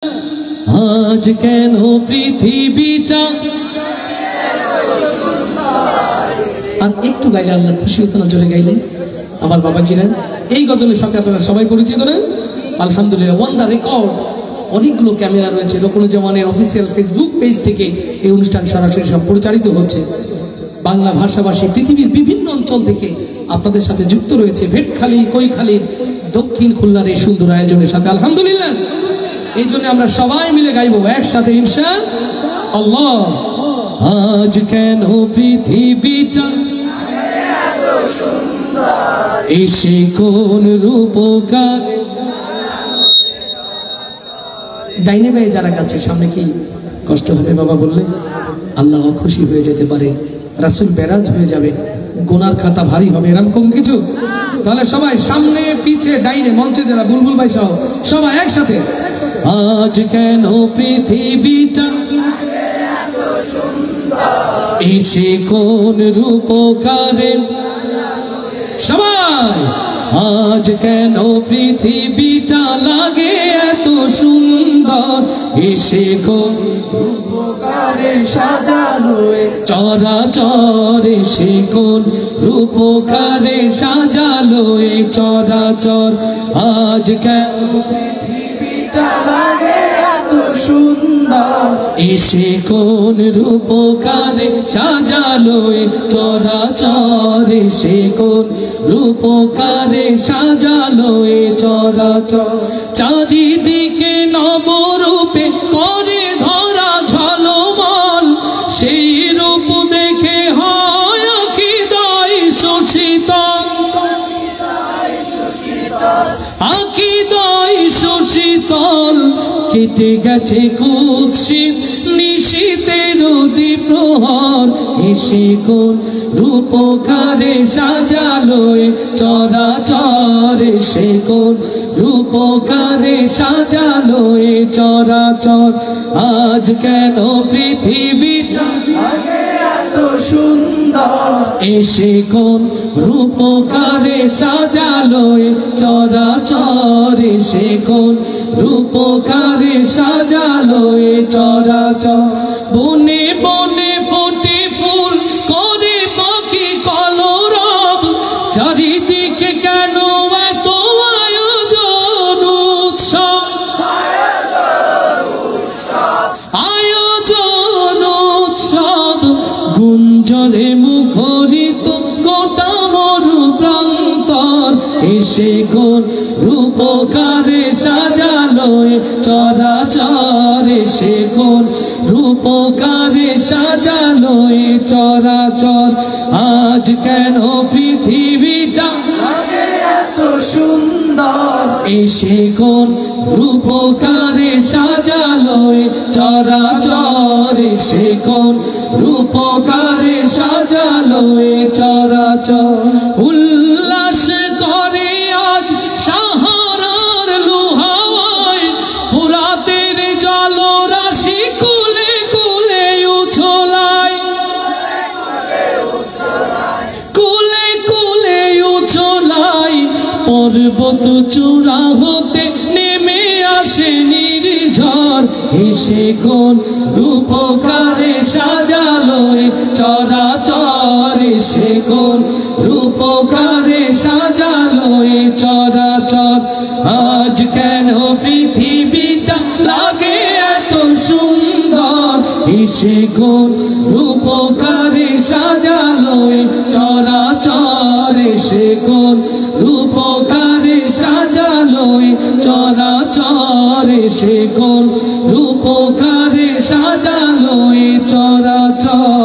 আজ কেন পৃথিবীটা আর একটু গাইলে আল্লাহ খুশি হতো না? জোরে গাইলেন আমার বাবাজিরা। এই গজলের সাথে আপনারা সবাই পরিচিত না? আলহামদুলিল্লাহ, ওয়ান দ্য রেকর্ড। অনেকগুলো ক্যামেরা রয়েছে। রকুনুজ্জামানের অফিসিয়াল ফেসবুক পেজ থেকে এই অনুষ্ঠান সরাসরি সব প্রচারিত হচ্ছে। বাংলা ভাষাভাষী পৃথিবীর বিভিন্ন অঞ্চল থেকে আপনাদের সাথে যুক্ত রয়েছে ভেটখালি, কৈখালীর, দক্ষিণ খুলনার এই সুন্দর আয়োজনের সাথে। আলহামদুলিল্লাহ, এই জন্য আমরা সবাই মিলে গাইবো একসাথে ইনশাআল্লাহ। আজ কেন পৃথিবীটা এসে কোন রূপকার। ডাইনে ভাই যারা গাছে সামনে কি কষ্ট হবে বাবা বললে? আল্লাহ খুশি হয়ে যেতে পারে, রাসূল বেরাজ হয়ে যাবে, গুনার খাতা ভারী হবে, এরকম কিছু। তাহলে সবাই সামনে পিছে ডাইনে মঞ্চে যারা বুলবুল ভাই সহ সবাই একসাথে। আজ কেন পৃথিবীটা এসে কোন রূপকারে। সবাই আজ কেন পৃথিবীটা লাগে এত সুন্দর, এসে কোন রূপকারে সাজানো চরাচর, এসে কোন রূপকারে সাজালো এ চরাচর। আজ কেন পৃথিবীটা লাগে এত সুন্দর, এসে কোন রূপকারে সাজালো এ চরাচর, এসে কোন রূপকারে সাজালো এ চরাচর। চারিদিকে নবরূপে করে ধরা ঝলমল, সেই রূপ দেখে হয় আকিদায় শোষিতল, আকিদায় শোষিতল। কেটে গেছে কুৎসিত নিশীথের নদী প্রহর, এসে কোন রূপকারে সাজালো এ চরাচর, এসে কোন রূপকারে সাজালো এ চরাচর। আজ কেন পৃথিবীটা লাগে এত সুন্দর, এসে কোন রূপকারে সাজালো এ চরাচর, এসে কোন রূপকারে সাজালো এ চরাচর। বনে বনে ফোটে ফুল করে পাখি কলরব, চারিদিকে কেন এত আয়োজন উৎসব, আয়োজন উৎসব। গুঞ্জনে মুখরিত গোটা মরু প্রান্তর, এসে কোন রূপকারে সাজালো এ চরাচর, এসে কোন রূপকারে সাজালো এ চরাচর। আজ কেন পৃথিবীটা লাগে এত সুন্দর, এসে কোন রূপকারে সাজালো এ চরাচর, এসে কোন রূপকারে সাজালো এ চরাচর। উল্লাস করে আজ সাহারার লোহাওয়ায়, ফুরাতের জলরাশি কুলে কুলে উছলায়, কুলে কুলে উছলায়। পর্বত চূড়া হতে নেমে আসে নির্ঝর, এসে কোন রূপকারে সাজালো এ চরাচর, এসে কোন রূপকারে সাজালো এ চরাচর। আজ কেন পৃথিবীটা লাগে এত সুন্দর, এসে কোন রূপকারে সাজালো এ চরাচর, এসে কোন রূপকারে সাজালো এ চরাচর, এসে কোন রূপকারে সাজালো এ চরাচর।